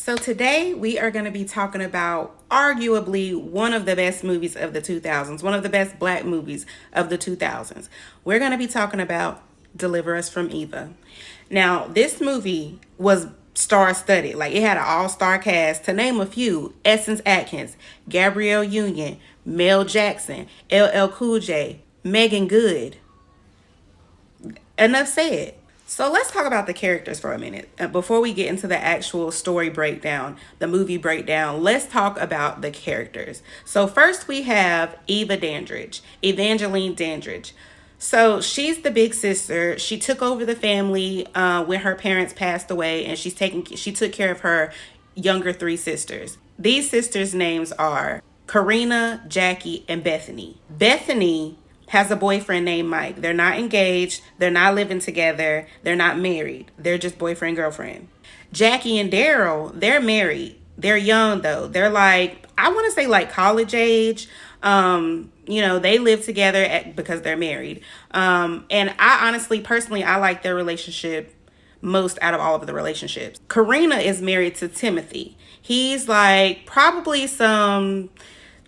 So today we are going to be talking about arguably one of the best movies of the 2000s, one of the best black movies of the 2000s. We're going to be talking about Deliver Us from Eva. Now, this movie was star-studded. Like, it had an all-star cast. To name a few: Essence Atkins, Gabrielle Union, Mel Jackson, LL Cool J, Megan Good. Enough said. So let's talk about the characters for a minute. Before we get into the actual story breakdown, the movie breakdown, let's talk about the characters. So first we have Eva Dandridge, Evangeline Dandridge. So she's the big sister. She took over the family when her parents passed away, and she took care of her younger three sisters. These sisters' names are Karina, Jackie, and Bethany. Bethany has a boyfriend named Mike. They're not engaged. They're not living together. They're not married. They're just boyfriend, girlfriend. Jackie and Daryl, they're married. They're young though. They're like, I want to say like college age. They live together because they're married. And I honestly, personally, I like their relationship most out of all of the relationships. Karina is married to Timothy. He's like probably some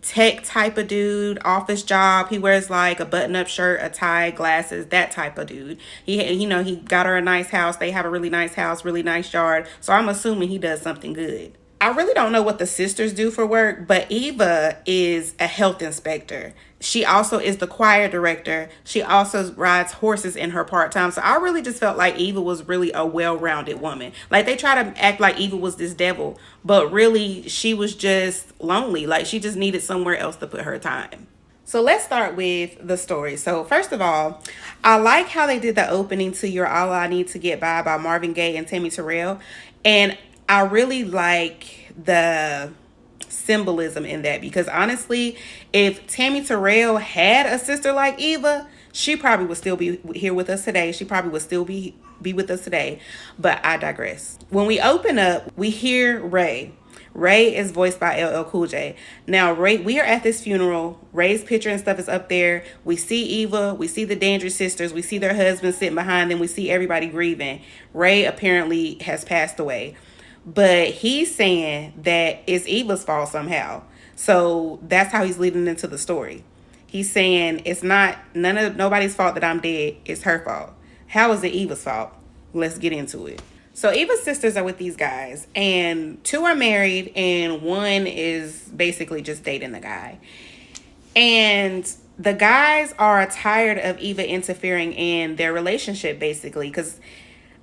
tech type of dude, office job. He wears like a button-up shirt, a tie, glasses, that type of dude. He got her a nice house. They have a really nice house, really nice yard. So I'm assuming he does something good. I really don't know what the sisters do for work, but Eva is a health inspector. She also is the choir director. She also rides horses in her part-time. So I really just felt like Eva was really a well-rounded woman. Like, they try to act like Eva was this devil, but really she was just lonely. Like, she just needed somewhere else to put her time. So let's start with the story. So first of all, I like how they did the opening to You're All I Need to Get By Marvin Gaye and Tammy Terrell. And I really like the symbolism in that, because honestly, if Tammy Terrell had a sister like Eva, she probably would still be here with us today. She probably would still be with us today. But I digress. When we open up, we hear Ray. Ray is voiced by LL Cool J. Now, Ray, we are at this funeral. Ray's picture and stuff is up there. We see Eva. We see the Dandridge sisters. We see their husbands sitting behind them. We see everybody grieving. Ray apparently has passed away. But he's saying that it's Eva's fault somehow. So that's how he's leading into the story. He's saying it's nobody's fault that I'm dead. It's her fault. How is it Eva's fault? Let's get into it. So Eva's sisters are with these guys, and two are married, and one is basically just dating the guy. And the guys are tired of Eva interfering in their relationship, basically, because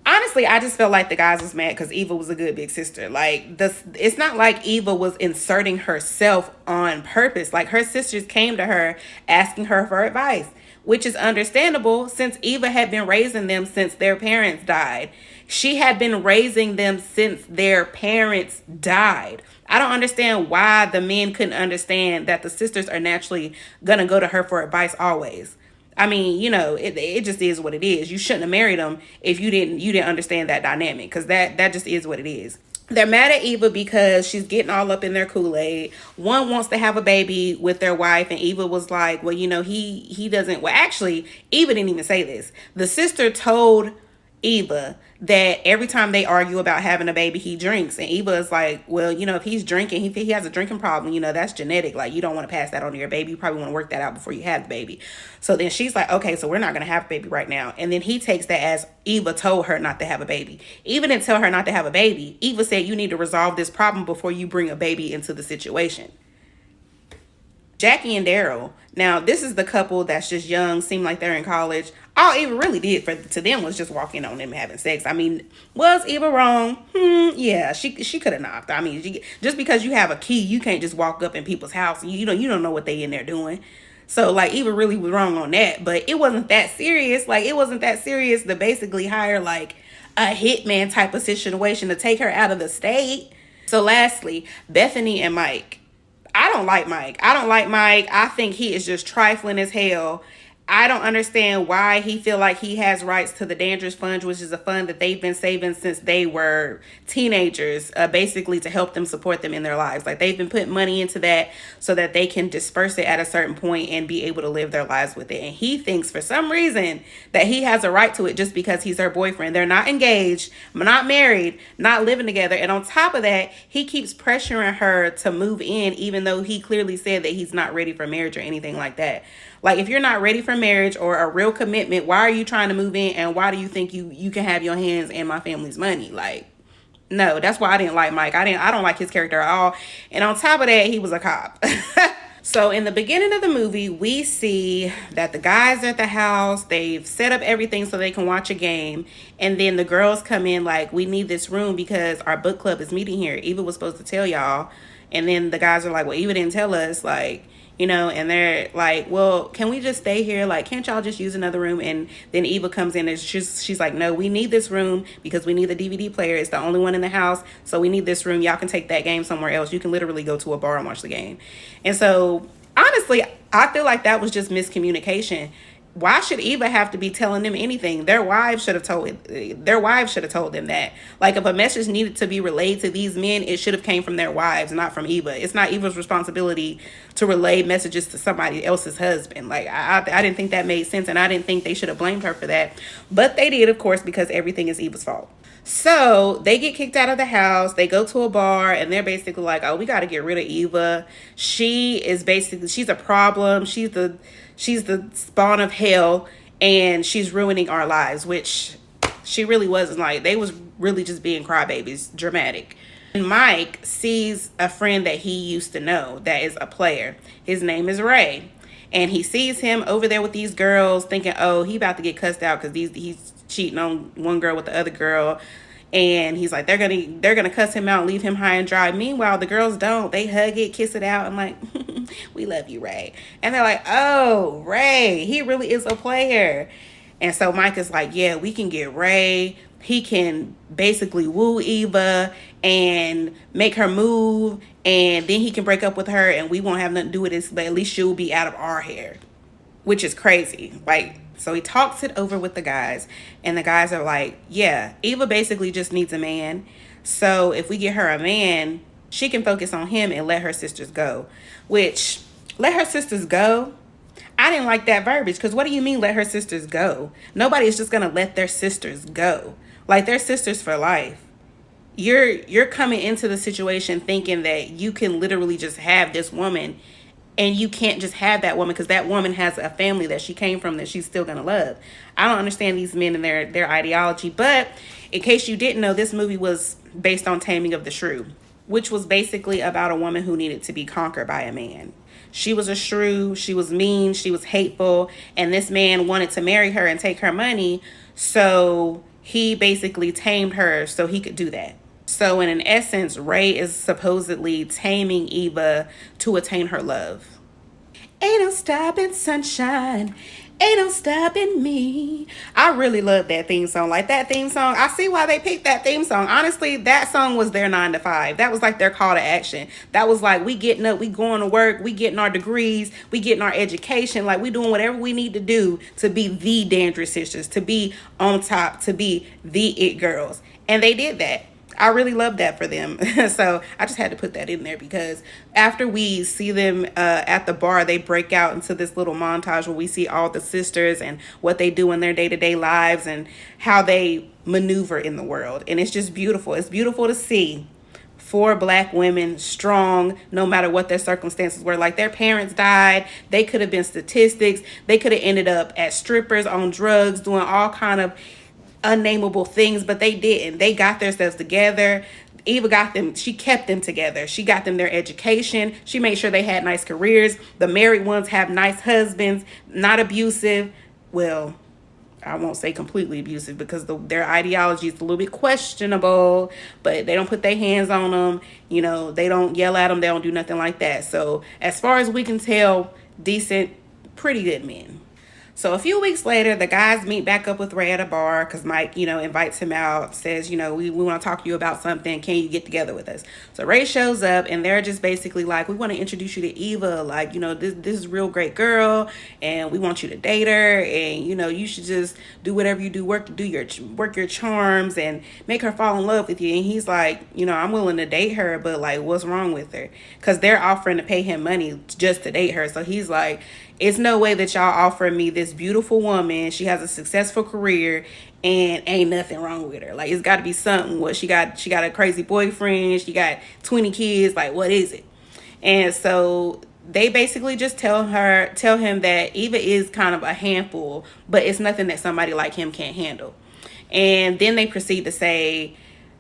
honestly, I just felt like the guys was mad because Eva was a good big sister. Like, it's not like Eva was inserting herself on purpose. Like, her sisters came to her asking her for advice, which is understandable since Eva had been raising them since their parents died. She had been raising them since their parents died. I don't understand why the men couldn't understand that the sisters are naturally going to go to her for advice always. I mean, it just is what it is. You shouldn't have married them if you didn't understand that dynamic, because that just is what it is. They're mad at Eva because she's getting all up in their Kool-Aid. One wants to have a baby with their wife, and Eva was like, well, he doesn't. Well, actually, Eva didn't even say this. The sister told Eva that every time they argue about having a baby, he drinks. And Eva is like, well, if he's drinking, he has a drinking problem, that's genetic. Like, you don't want to pass that on to your baby. You probably want to work that out before you have the baby. So then she's like, okay, so we're not going to have a baby right now. And then he takes that as Eva told her not to have a baby. Eva didn't tell her not to have a baby. Eva said, you need to resolve this problem before you bring a baby into the situation. Jackie and Daryl. Now, this is the couple that's just young, seem like they're in college. All Eva really did to them was just walking on them having sex. I mean, was Eva wrong? Yeah, she could have knocked. I mean, just because you have a key, you can't just walk up in people's house. You don't know what they in there doing. So, like, Eva really was wrong on that. But it wasn't that serious. Like, it wasn't that serious to basically hire, like, a hitman type of situation to take her out of the state. So, lastly, Bethany and Mike. I don't like Mike. I think he is just trifling as hell. I don't understand why he feel like he has rights to the Dandridge Fund, which is a fund that they've been saving since they were teenagers, basically to help them support them in their lives. Like they've been putting money into that so that they can disperse it at a certain point and be able to live their lives with it. And he thinks for some reason that he has a right to it just because he's her boyfriend. They're not engaged, not married, not living together. And on top of that, he keeps pressuring her to move in, even though he clearly said that he's not ready for marriage or anything like that. Like, if you're not ready for marriage or a real commitment, why are you trying to move in? And why do you think you can have your hands in my family's money? Like, no, that's why I didn't like Mike. I don't like his character at all. And on top of that, he was a cop. So in the beginning of the movie, we see that the guys are at the house. They've set up everything so they can watch a game. And then the girls come in like, we need this room because our book club is meeting here. Eva was supposed to tell y'all. And then the guys are like, well, Eva didn't tell us. Like, you know, and they're like, well, can we just stay here? Like, can't y'all just use another room? And then Eva comes in and she's like, no, we need this room because we need the DVD player. It's the only one in the house. So we need this room. Y'all can take that game somewhere else. You can literally go to a bar and watch the game. And so, honestly, I feel like that was just miscommunication. Why should Eva have to be telling them anything? Their wives should have told them that. Like, if a message needed to be relayed to these men, it should have came from their wives, not from Eva. It's not Eva's responsibility to relay messages to somebody else's husband. Like, I didn't think that made sense, and I didn't think they should have blamed her for that. But they did, of course, because everything is Eva's fault. So they get kicked out of the house. They go to a bar and they're basically like, oh, we got to get rid of Eva. She's a problem. She's the spawn of hell and she's ruining our lives, which she really wasn't. Like, they was really just being crybabies, dramatic. And Mike sees a friend that he used to know that is a player. His name is Ray. And he sees him over there with these girls thinking, oh, he about to get cussed out because he's cheating on one girl with the other girl. And he's like, they're gonna cuss him out and leave him high and dry. Meanwhile, the girls don't. They hug it, kiss it out, and like, we love you, Ray. And they're like, oh, Ray, he really is a player. And so Mike is like, yeah, we can get Ray. He can basically woo Eva and make her move, and then he can break up with her and we won't have nothing to do with this, but at least she'll be out of our hair, which is crazy. Like, so he talks it over with the guys, and the guys are like, yeah, Eva basically just needs a man. So if we get her a man, she can focus on him and let her sisters go. Which, let her sisters go? I didn't like that verbiage, because what do you mean let her sisters go? Nobody is just going to let their sisters go. Like, they're sisters for life. You're coming into the situation thinking that you can literally just have this woman, and you can't just have that woman because that woman has a family that she came from that she's still going to love. I don't understand these men and their ideology. But in case you didn't know, this movie was based on Taming of the Shrew, which was basically about a woman who needed to be conquered by a man. She was a shrew, she was mean, she was hateful, and this man wanted to marry her and take her money, so he basically tamed her so he could do that. So in essence, Ray is supposedly taming Eva to attain her love. Ain't no stopping sunshine. Ain't no stopping me. I really love that theme song. Like, that theme song, I see why they picked that theme song. Honestly, that song was their 9 to 5. That was like their call to action. That was like, we getting up, we going to work, we getting our degrees, we getting our education. Like, we doing whatever we need to do to be the Dandridge sisters, to be on top, to be the it girls. And they did that. I really love that for them. So I just had to put that in there, because after we see them at the bar, they break out into this little montage where we see all the sisters and what they do in their day-to-day lives and how they maneuver in the world. And it's just beautiful. It's beautiful to see 4 Black women strong no matter what their circumstances were. Like, their parents died. They could have been statistics. They could have ended up as strippers, on drugs, doing all kind of unnameable things, but they didn't. They got themselves together. Eva got them, she kept them together. She got them their education. She made sure they had nice careers. The married ones have nice husbands, not abusive. Well, I won't say completely abusive, because their ideology is a little bit questionable, but they don't put their hands on them. You know, they don't yell at them. They don't do nothing like that. So as far as we can tell, decent, pretty good men. So a few weeks later, the guys meet back up with Ray at a bar because Mike, invites him out, says, we want to talk to you about something. Can you get together with us? So Ray shows up and they're just basically like, we want to introduce you to Eva. Like, this is a real great girl and we want you to date her. And, you should just do whatever you do, work your charms and make her fall in love with you. And he's like, I'm willing to date her, but like, what's wrong with her? Because they're offering to pay him money just to date her. So he's like, it's no way that y'all offering me this beautiful woman. She has a successful career and ain't nothing wrong with her. Like, it's got to be something. What she got a crazy boyfriend. She got 20 kids. Like, what is it? And so they basically just tell him that Eva is kind of a handful, but it's nothing that somebody like him can't handle. And then they proceed to say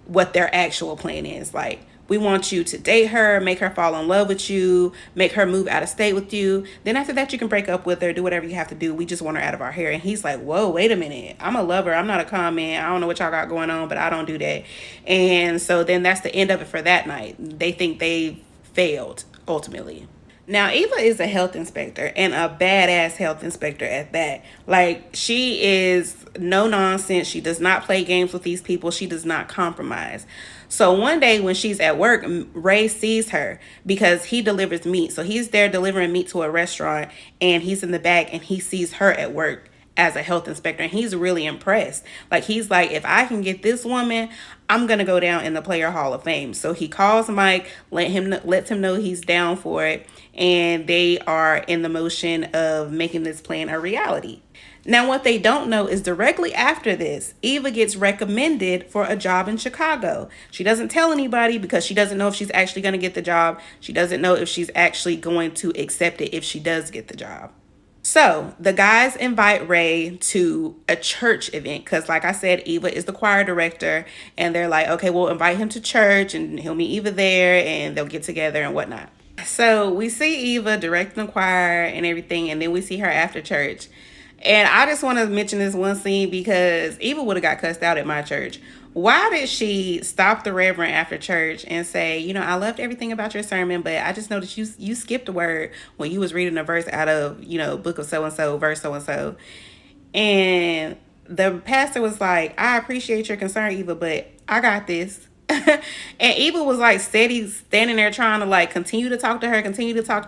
what their actual plan is. Like, we want you to date her, make her fall in love with you, make her move out of state with you. Then after that, you can break up with her, do whatever you have to do. We just want her out of our hair. And he's like, whoa, wait a minute. I'm a lover. I'm not a con man. I don't know what y'all got going on, but I don't do that. And so then that's the end of it for that night. They think they failed ultimately. Now, Eva is a health inspector and a badass health inspector at that. Like, she is no nonsense. She does not play games with these people. She does not compromise. So one day when she's at work, Ray sees her because he delivers meat. So he's there delivering meat to a restaurant and he's in the back and he sees her at work as a health inspector and he's really impressed. Like, he's like, if I can get this woman, I'm gonna go down in the Player Hall of Fame. So he calls Mike, lets him know he's down for it, and they are in the motion of making this plan a reality. Now, what they don't know is directly after this, Eva gets recommended for a job in Chicago. She doesn't tell anybody because she doesn't know if she's actually going to get the job. She doesn't know if she's actually going to accept it if she does get the job. So the guys invite Ray to a church event because, like I said, Eva is the choir director. And they're like, okay, we'll invite him to church and he'll meet Eva there and they'll get together and whatnot. So we see Eva directing the choir and everything. And then we see her after church. And I just want to mention this one scene because Eva would have got cussed out at my church. Why did she stop the reverend after church and say, I loved everything about your sermon, but I just noticed you skipped a word when you was reading a verse out of, book of so-and-so, verse so-and-so. And the pastor was like, I appreciate your concern, Eva, but I got this. And Eva was like steady standing there trying to like continue to talk to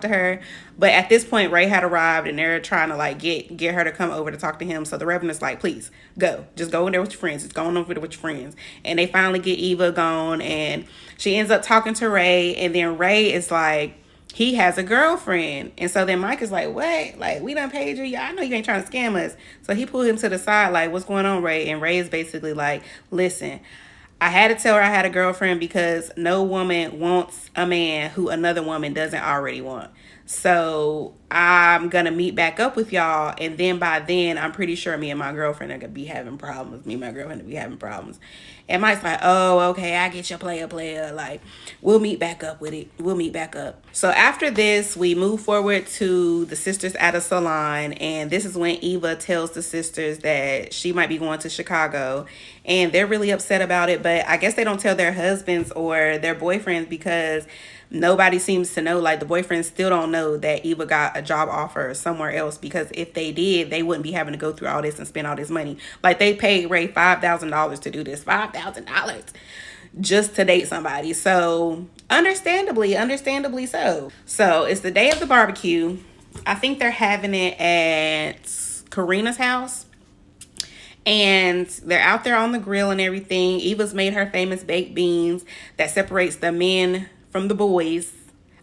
her. But at this point, Ray had arrived and they're trying to like get her to come over to talk to him. So the reverend is like, please go, just go in there with your friends. Just go over there with your friends. And they finally get Eva gone and she ends up talking to Ray. And then Ray is like, he has a girlfriend. And so then Mike is like, what? Like, we done paid you. Yeah, I know you ain't trying to scam us. So he pulled him to the side like, what's going on, Ray? And Ray is basically like, listen, I had to tell her I had a girlfriend because no woman wants a man who another woman doesn't already want. So I'm going to meet back up with y'all. And then by then, I'm pretty sure me and my girlfriend are going to be having problems. Me and my girlfriend will be having problems. And Mike's like, oh, okay, I get your player. Like, we'll meet back up with it. We'll meet back up. So after this, we move forward to the sisters at a salon. And this is when Eva tells the sisters that she might be going to Chicago. And they're really upset about it. But I guess they don't tell their husbands or their boyfriends because nobody seems to know. Like, the boyfriends still don't know that Eva got a job offer somewhere else, because if they did, they wouldn't be having to go through all this and spend all this money. Like, they paid Ray $5,000 to do this, $5,000 just to date somebody. So understandably so. So it's the day of the barbecue. I think they're having it at Karina's house. And they're out there on the grill and everything. Eva's made her famous baked beans that separates the men from the boys.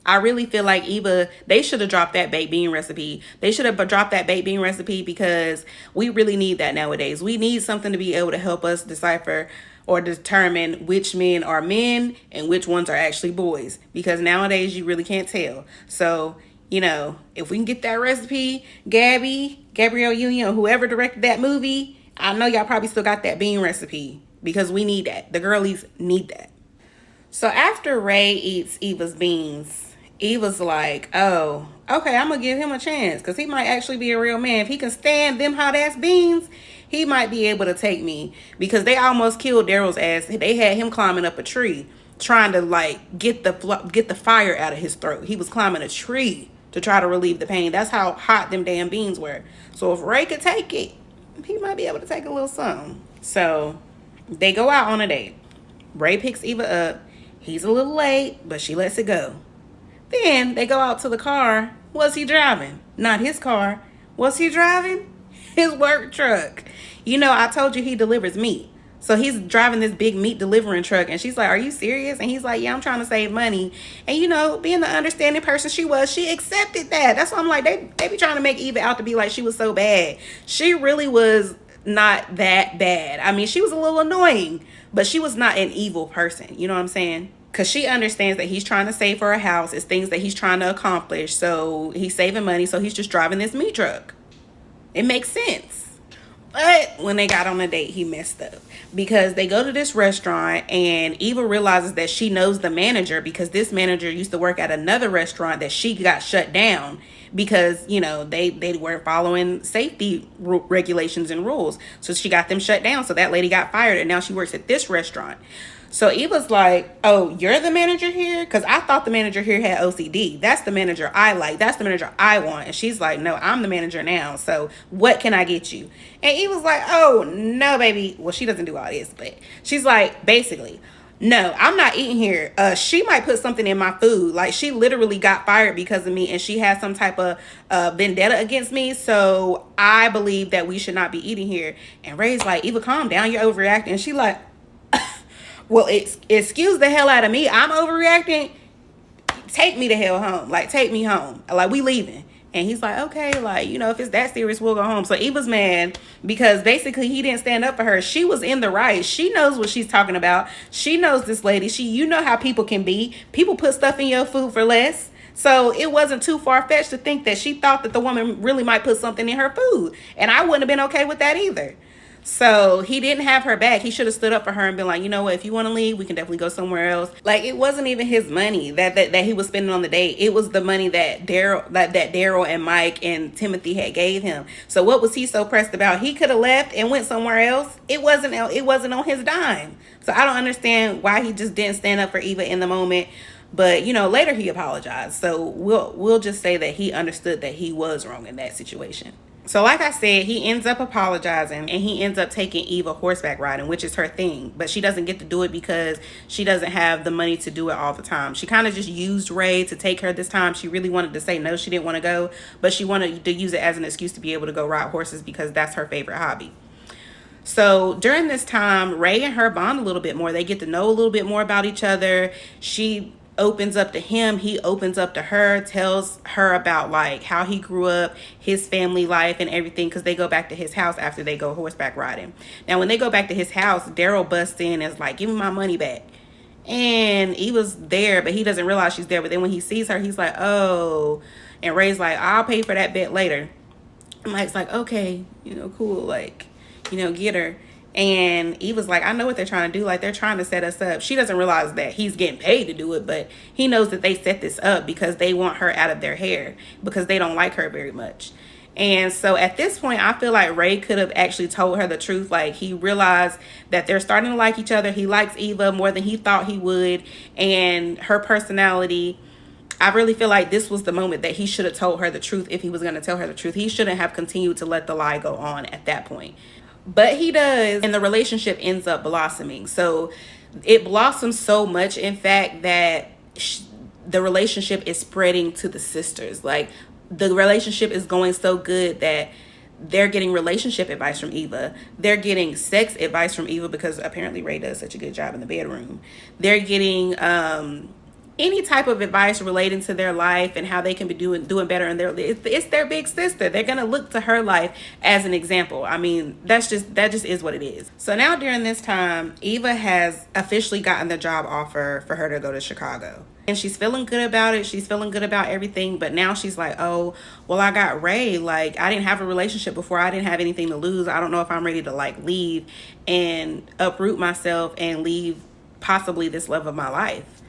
I really feel like Eva, they should have dropped that baked bean recipe. They should have dropped that baked bean recipe because we really need that nowadays. We need something to be able to help us decipher or determine which men are men and which ones are actually boys. Because nowadays you really can't tell. So, if we can get that recipe, Gabrielle Union, or whoever directed that movie, I know y'all probably still got that bean recipe because we need that. The girlies need that. So after Ray eats Eva's beans, Eva's like, oh, okay, I'm going to give him a chance because he might actually be a real man. If he can stand them hot ass beans, he might be able to take me, because they almost killed Daryl's ass. They had him climbing up a tree trying to like get the fire out of his throat. He was climbing a tree to try to relieve the pain. That's how hot them damn beans were. So if Ray could take it, he might be able to take a little something. So they go out on a date. Ray picks Eva up. He's a little late, but she lets it go. Then they go out to the car. What's he driving? Not his car. What's he driving? His work truck. You know, I told you he delivers meat. So he's driving this big meat delivering truck, and she's like, are you serious? And he's like, yeah, I'm trying to save money. And, you know, being the understanding person she was, she accepted that. That's why I'm like, they be trying to make Eva out to be like she was so bad. She really was not that bad. I mean, she was a little annoying, but she was not an evil person. You know what I'm saying? Because she understands that he's trying to save for a house. It's things that he's trying to accomplish. So he's saving money. So he's just driving this meat truck. It makes sense. But when they got on a date, he messed up. Because they go to this restaurant and Eva realizes that she knows the manager, because this manager used to work at another restaurant that she got shut down because, you know, they weren't following safety regulations and rules. So she got them shut down. So that lady got fired and now she works at this restaurant. So Eva's like, oh, you're the manager here? Because I thought the manager here had OCD. That's the manager I like. That's the manager I want. And she's like, no, I'm the manager now. So what can I get you? And Eva's like, oh, no, baby. Well, she doesn't do all this, but she's like, basically, no, I'm not eating here. She might put something in my food. Like, she literally got fired because of me, and she has some type of vendetta against me. So I believe that we should not be eating here. And Ray's like, Eva, calm down. You're overreacting. And she like, well, excuse the hell out of me. I'm overreacting. Take me the hell home. Like, take me home. Like, we leaving. And he's like, okay, like, you know, if it's that serious, we'll go home. So Eva's mad because basically he didn't stand up for her. She was in the right. She knows what she's talking about. She knows this lady. You know how people can be. People put stuff in your food for less. So it wasn't too far-fetched to think that she thought that the woman really might put something in her food. And I wouldn't have been okay with that either. So he didn't have her back. He should have stood up for her and been like, you know what, if you want to leave, we can definitely go somewhere else. Like, it wasn't even his money that he was spending on the date. It was the money that Daryl and Mike and Timothy had gave him. So what was he so pressed about? He could have left and went somewhere else. It wasn't on his dime. So I don't understand why he just didn't stand up for Eva in the moment. But, you know, later he apologized. So we'll just say that he understood that he was wrong in that situation. So like I said, he ends up apologizing and he ends up taking Eva horseback riding, which is her thing. But she doesn't get to do it because she doesn't have the money to do it all the time. She kind of just used Ray to take her this time. She really wanted to say no, she didn't want to go, but she wanted to use it as an excuse to be able to go ride horses because that's her favorite hobby. So during this time, Ray and her bond a little bit more. They get to know a little bit more about each other. She opens up to him, he opens up to her, tells her about like how he grew up, his family life and everything, because they go back to his house after they go horseback riding. Now when they go back to his house, Daryl busts in and is like, give me my money back. And he was there, but he doesn't realize she's there. But then when he sees her, he's like, oh. And Ray's like, I'll pay for that bet later. And Mike's like, okay, you know, cool, like, you know, get her. And Eva's like, I know what they're trying to do. Like, they're trying to set us up. She doesn't realize that he's getting paid to do it, but he knows that they set this up because they want her out of their hair because they don't like her very much. And so at this point, I feel like Ray could have actually told her the truth. Like, he realized that they're starting to like each other. He likes Eva more than he thought he would. And her personality, I really feel like this was the moment that he should have told her the truth if he was going to tell her the truth. He shouldn't have continued to let the lie go on at that point. But he does, and the relationship ends up blossoming. So it blossoms so much, in fact, that the relationship is spreading to the sisters. Like, the relationship is going so good that they're getting relationship advice from Eva. They're getting sex advice from Eva because apparently Ray does such a good job in the bedroom. They're getting any type of advice relating to their life and how they can be doing better in it's their big sister. They're gonna look to her life as an example. I mean, that just is what it is. So now during this time, Eva has officially gotten the job offer for her to go to Chicago. And she's feeling good about it. She's feeling good about everything. But now she's like, oh, well, I got Ray. Like, I didn't have a relationship before. I didn't have anything to lose. I don't know if I'm ready to like leave and uproot myself and leave possibly this love of my life.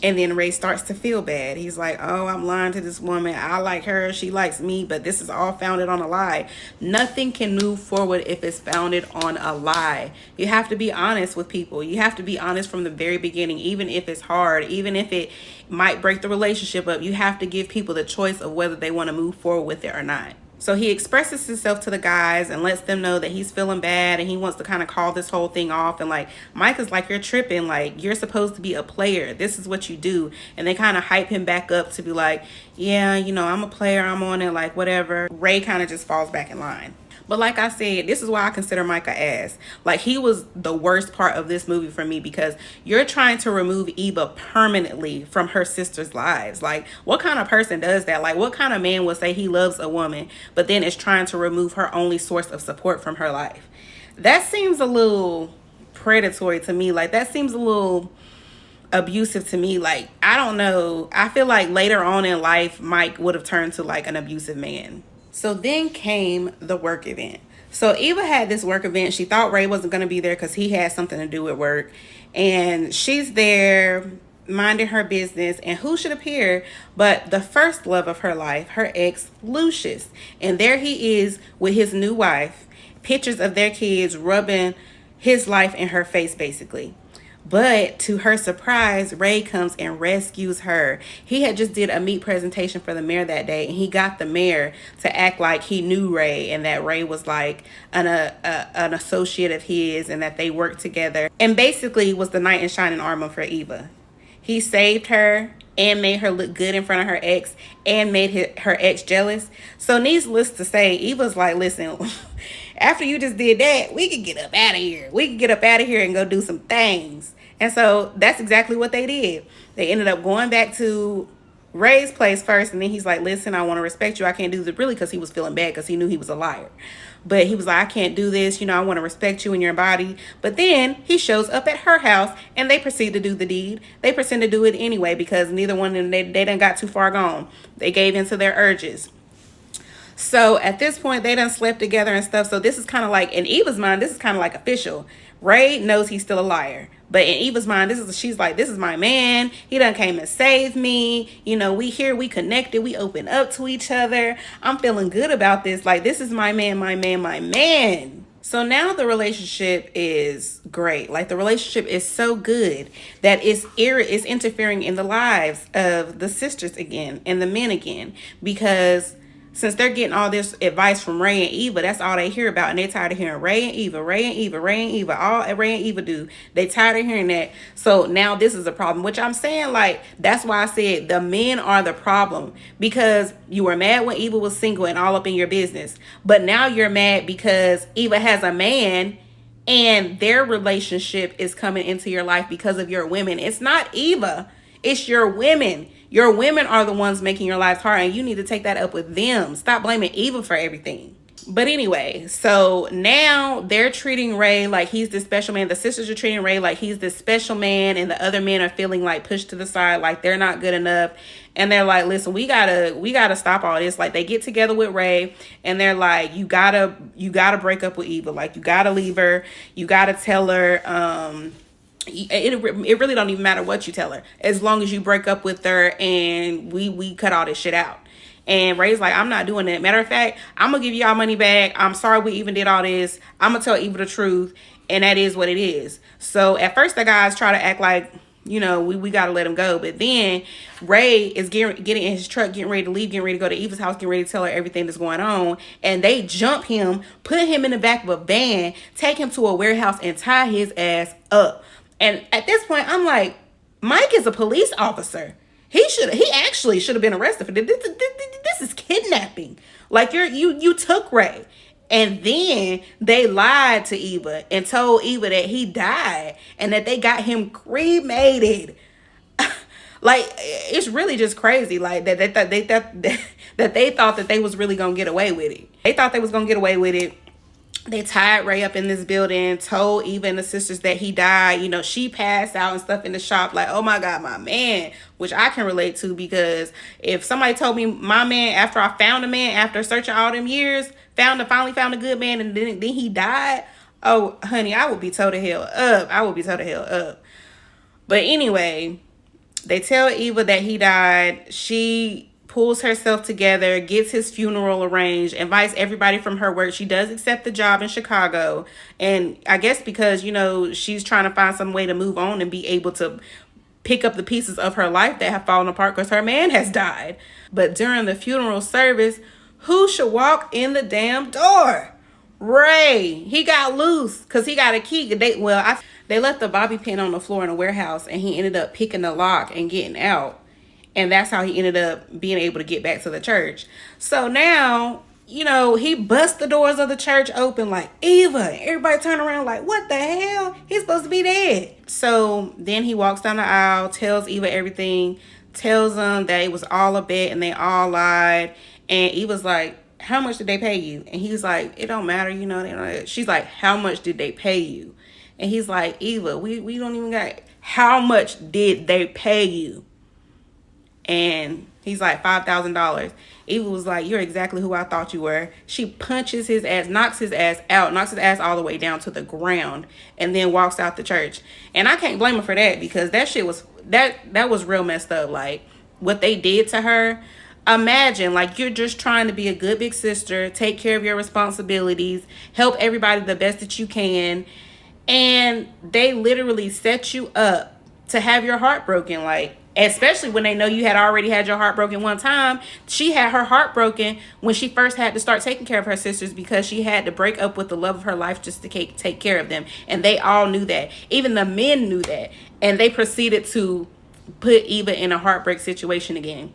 And then Ray starts to feel bad. He's like, oh, I'm lying to this woman. I like her. She likes me. But this is all founded on a lie. Nothing can move forward if it's founded on a lie. You have to be honest with people. You have to be honest from the very beginning, even if it's hard, even if it might break the relationship up. You have to give people the choice of whether they want to move forward with it or not. So he expresses himself to the guys and lets them know that he's feeling bad and he wants to kind of call this whole thing off. And like, Mike is like, you're tripping. Like, you're supposed to be a player. This is what you do. And they kind of hype him back up to be like, yeah, you know, I'm a player. I'm on it. Like, whatever. Ray kind of just falls back in line. But like I said, this is why I consider Mike an ass. Like, he was the worst part of this movie for me, because you're trying to remove Eva permanently from her sister's lives. Like, what kind of person does that? Like, what kind of man would say he loves a woman, but then is trying to remove her only source of support from her life? That seems a little predatory to me. Like, that seems a little abusive to me. Like, I don't know. I feel like later on in life, Mike would have turned to like an abusive man. So then came the work event. So Eva had this work event. She thought Ray wasn't going to be there because he had something to do with work. And she's there minding her business. And who should appear but the first love of her life, her ex, Lucius. And there he is with his new wife. Pictures of their kids rubbing his life in her face, basically. But to her surprise, Ray comes and rescues her. He had just did a meet presentation for the mayor that day, and he got the mayor to act like he knew Ray and that Ray was like an associate of his and that they worked together. And basically was the knight in shining armor for Eva. He saved her and made her look good in front of her ex and made her ex jealous. So needless to say, Eva's like, listen, after you just did that, we could get up out of here. We could get up out of here and go do some things. And so that's exactly what they did. They ended up going back to Ray's place first, and then he's like, listen, I want to respect you. I can't do this, really, because he was feeling bad because he knew he was a liar. But he was like, I can't do this. You know, I want to respect you and your body. But then he shows up at her house and they proceed to do the deed. They proceed to do it anyway because neither one of them, they done got too far gone. They gave into their urges. So at this point, they done slept together and stuff. So this is kind of like, in Eva's mind, this is kind of like official. Ray knows he's still a liar. But in Eva's mind, she's like, this is my man. He done came and saved me. You know, we here, we connected, we open up to each other. I'm feeling good about this. Like, this is my man, my man, my man. So now the relationship is great. Like, the relationship is so good that it's interfering in the lives of the sisters again and the men again, because since they're getting all this advice from Ray and Eva, that's all they hear about. And they tired of hearing Ray and Eva, Ray and Eva, Ray and Eva. All Ray and Eva do, they tired of hearing that. So now this is a problem, which I'm saying, like, that's why I said the men are the problem. Because you were mad when Eva was single and all up in your business. But now you're mad because Eva has a man and their relationship is coming into your life because of your women. It's not Eva. It's your women. Your women are the ones making your lives hard, and you need to take that up with them. Stop blaming Eva for everything. But anyway, so now they're treating Ray like he's this special man. The sisters are treating Ray like he's this special man, and the other men are feeling like pushed to the side, like they're not good enough. And they're like, listen, we gotta stop all this. Like, they get together with Ray and they're like, you gotta break up with Eva. Like, you gotta leave her. You gotta tell her, it really don't even matter what you tell her, as long as you break up with her and we cut all this shit out. And Ray's like, I'm not doing that. Matter of fact, I'm gonna give y'all money back. I'm sorry we even did all this. I'm gonna tell Eva the truth, and that is what it is. So at first the guys try to act like, you know, we gotta let him go. But then Ray is getting in his truck, getting ready to leave, getting ready to go to Eva's house, getting ready to tell her everything that's going on. And they jump him, put him in the back of a van, take him to a warehouse, and tie his ass up. And at this point, I'm like, Mike is a police officer. He actually should have been arrested for this. This is kidnapping. Like, you took Ray. And then they lied to Eva and told Eva that he died and that they got him cremated. Like, it's really just crazy. Like, that they thought that they was really gonna get away with it. They thought they was gonna get away with it. They tied Ray up in this building, told Eva and the sisters that he died. You know, she passed out and stuff in the shop like, oh my God, my man, which I can relate to, because if somebody told me my man, after I found a man, after searching all them years, finally found a good man, and then he died, oh, honey, I would be told to hell up. I would be told to hell up. But anyway, They tell Eva that he died. She pulls herself together, gets his funeral arranged, invites everybody from her work. She does accept the job in Chicago. And I guess because, she's trying to find some way to move on and be able to pick up the pieces of her life that have fallen apart because her man has died. But during the funeral service, who should walk in the damn door? Ray. He got loose because he got a key. They left the bobby pin on the floor in a warehouse, and he ended up picking the lock and getting out. And that's how he ended up being able to get back to the church. So now, he busts the doors of the church open like, Eva. Everybody turn around like, what the hell? He's supposed to be dead. So then he walks down the aisle, tells Eva everything, tells them that it was all a bet and they all lied. And Eva's like, how much did they pay you? And he's like, it don't matter, She's like, how much did they pay you? And he's like, Eva, we don't even got, how much did they pay you? And he's like, $5,000. Eva was like, you're exactly who I thought you were. She punches his ass, knocks his ass out, knocks his ass all the way down to the ground, and then walks out the church. And I can't blame her for that, because that shit was, that was real messed up. Like, what they did to her. Imagine, like, you're just trying to be a good big sister, take care of your responsibilities, help everybody the best that you can, and they literally set you up to have your heart broken. Like, especially when they know you had already had your heart broken one time. She had her heart broken when she first had to start taking care of her sisters, because she had to break up with the love of her life just to take care of them. And they all knew that. Even the men knew that. And they proceeded to put Eva in a heartbreak situation again.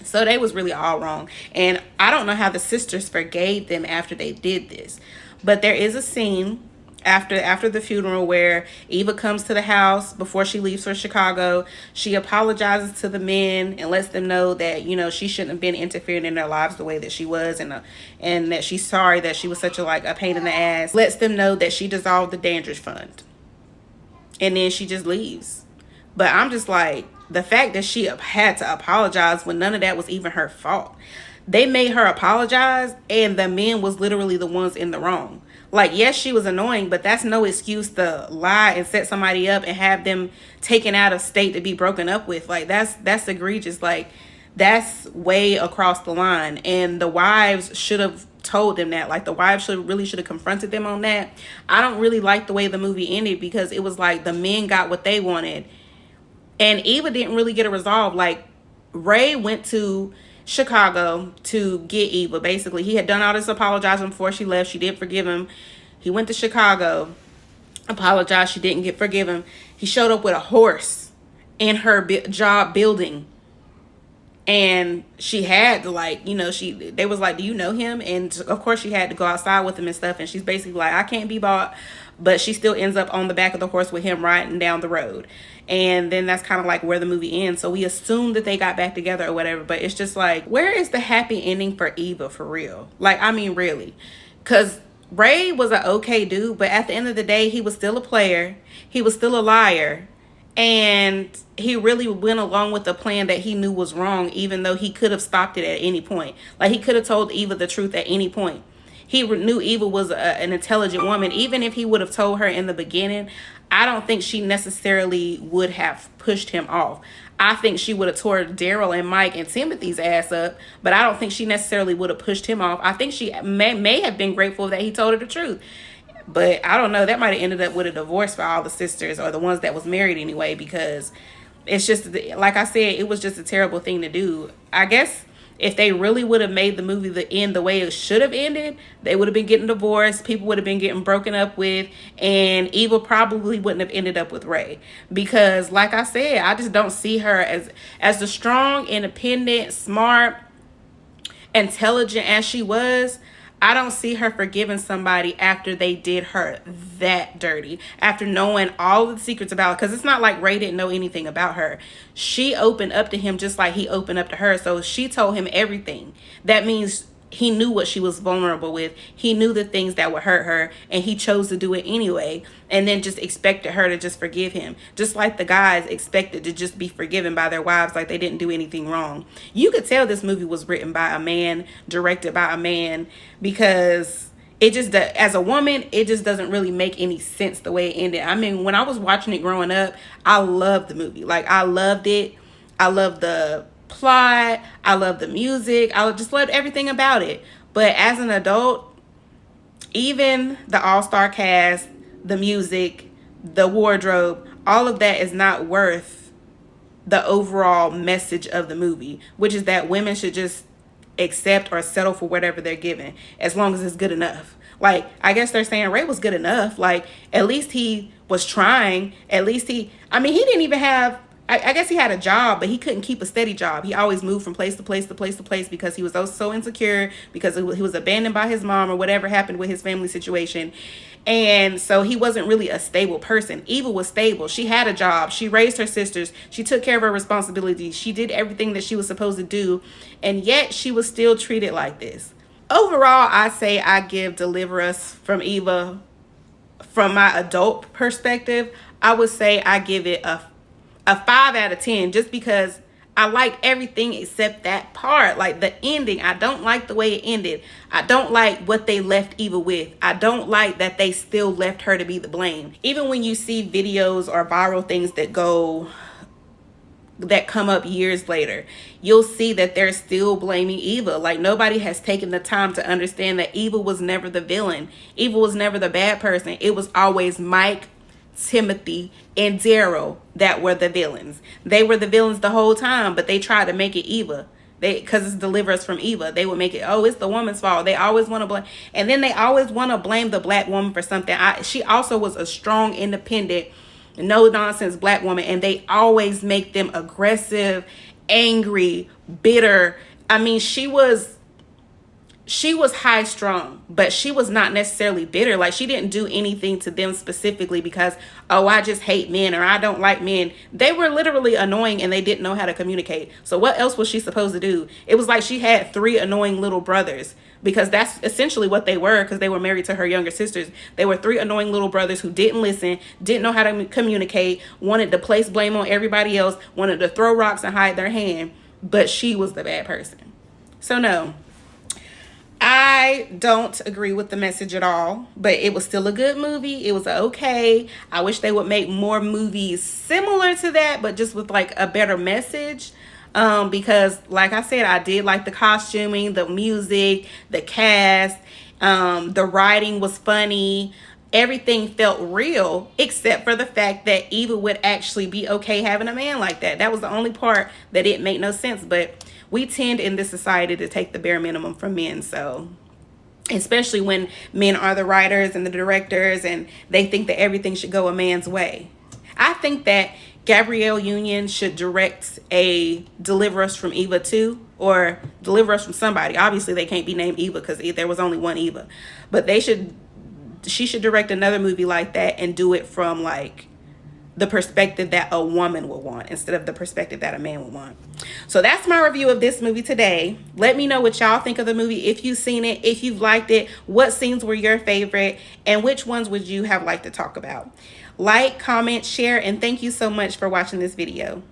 So they was really all wrong. And I don't know how the sisters forgave them after they did this. But there is a scene after the funeral where Eva comes to the house before she leaves for Chicago. She apologizes to the men and lets them know that, she shouldn't have been interfering in their lives the way that she was, and that she's sorry that she was such a pain in the ass. Lets them know that she dissolved the Dandridge Fund. And then she just leaves. But I'm just like, the fact that she had to apologize when none of that was even her fault. They made her apologize, and the men was literally the ones in the wrong. Like, yes, she was annoying, but that's no excuse to lie and set somebody up and have them taken out of state to be broken up with. Like, that's egregious. Like, that's way across the line. And the wives should have told them that. Like, the wives should have confronted them on that. I don't really like the way the movie ended, because it was like the men got what they wanted, and Eva didn't really get a resolve. Like, Ray went to Chicago to get Eva. Basically, he had done all this apologizing before she left. She did forgive him. He went to Chicago, apologized. She didn't forgive him. He showed up with a horse in her job building, and she had to they was like, do you know him? And of course she had to go outside with him and stuff. And she's basically like, I can't be bought. But she still ends up on the back of the horse with him riding down the road. And then that's kind of like where the movie ends. So we assume that they got back together or whatever. But it's just like, where is the happy ending for Eva, for real? Like, I mean, really. Because Ray was an okay dude, but at the end of the day, he was still a player. He was still a liar. And he really went along with the plan that he knew was wrong, even though he could have stopped it at any point. Like, he could have told Eva the truth at any point. He knew Eva was an intelligent woman. Even if he would have told her in the beginning, I don't think she necessarily would have pushed him off. I think she would have tore Daryl and Mike and Timothy's ass up, but I don't think she necessarily would have pushed him off. I think she may have been grateful that he told her the truth. But I don't know. That might have ended up with a divorce for all the sisters, or the ones that was married anyway, because it's just, like I said, it was just a terrible thing to do. I guess if they really would have made the movie end the way it should have ended, they would have been getting divorced. People would have been getting broken up with. And Eva probably wouldn't have ended up with Ray. Because, like I said, I just don't see her as the strong, independent, smart, intelligent as she was. I don't see her forgiving somebody after they did her that dirty, after knowing all the secrets about her. Because it's not like Ray didn't know anything about her. She opened up to him just like he opened up to her. So she told him everything. That means he knew what she was vulnerable with. He knew the things that would hurt her, and he chose to do it anyway, and then just expected her to just forgive him. Just like the guys expected to just be forgiven by their wives, like they didn't do anything wrong. You could tell this movie was written by a man, directed by a man, because it just as a woman, it just doesn't really make any sense the way it ended. I mean, when I was watching it growing up, I loved the movie. Like, I loved it. I loved the plot. I loved the music. I just loved everything about it. But as an adult, even the all-star cast, the music, the wardrobe, all of that is not worth the overall message of the movie, which is that women should just accept or settle for whatever they're given as long as it's good enough. Like, I guess they're saying Ray was good enough. Like, at least he was trying. At least I mean, he didn't even have, I guess he had a job, but he couldn't keep a steady job. He always moved from place to place to place to place because he was so insecure, because he was abandoned by his mom or whatever happened with his family situation. And so he wasn't really a stable person. Eva was stable. She had a job. She raised her sisters. She took care of her responsibilities. She did everything that she was supposed to do. And yet she was still treated like this. Overall, I say I give Deliver Us from Eva, from my adult perspective, I would say I give it a 5 out of 10, just because I like everything except that part. Like, the ending, I don't like the way it ended. I don't like what they left Eva with. I don't like that they still left her to be the blame. Even when you see videos or viral things that come up years later, you'll see that they're still blaming Eva. Like, nobody has taken the time to understand that Eva was never the villain. Eva was never the bad person. It was always Mike, Timothy, and Daryl that were the villains. They were the villains the whole time, but they tried to make it Eva. Because it's Deliver Us from Eva, they would make it, oh, it's the woman's fault. They always want to blame, and then they always want to blame the black woman for something. She also was a strong, independent, no nonsense black woman, and they always make them aggressive, angry, bitter. I mean, she was high strung, but she was not necessarily bitter. Like, she didn't do anything to them specifically because, oh, I just hate men or I don't like men. They were literally annoying and they didn't know how to communicate. So what else was she supposed to do? It was like she had 3 annoying little brothers, because that's essentially what they were, because they were married to her younger sisters. They were 3 annoying little brothers who didn't listen, didn't know how to communicate, wanted to place blame on everybody else, wanted to throw rocks and hide their hand, but she was the bad person. So no, I don't agree with the message at all, but it was still a good movie. It was okay. I wish they would make more movies similar to that, but just with like a better message. Because like I said, I did like the costuming, the music, the cast, the writing was funny. Everything felt real, except for the fact that Eva would actually be okay having a man like that. That was the only part that didn't make no sense. But we tend in this society to take the bare minimum from men. So, especially when men are the writers and the directors and they think that everything should go a man's way. I think that Gabrielle Union should direct a Deliver Us from Eva 2, or Deliver Us from somebody. Obviously, they can't be named Eva because there was only one Eva. But she should direct another movie like that and do it from like the perspective that a woman would want instead of the perspective that a man would want. So that's my review of this movie today. Let me know what y'all think of the movie. If you've seen it, if you've liked it, what scenes were your favorite, and which ones would you have liked to talk about? Like, comment, share, and thank you so much for watching this video.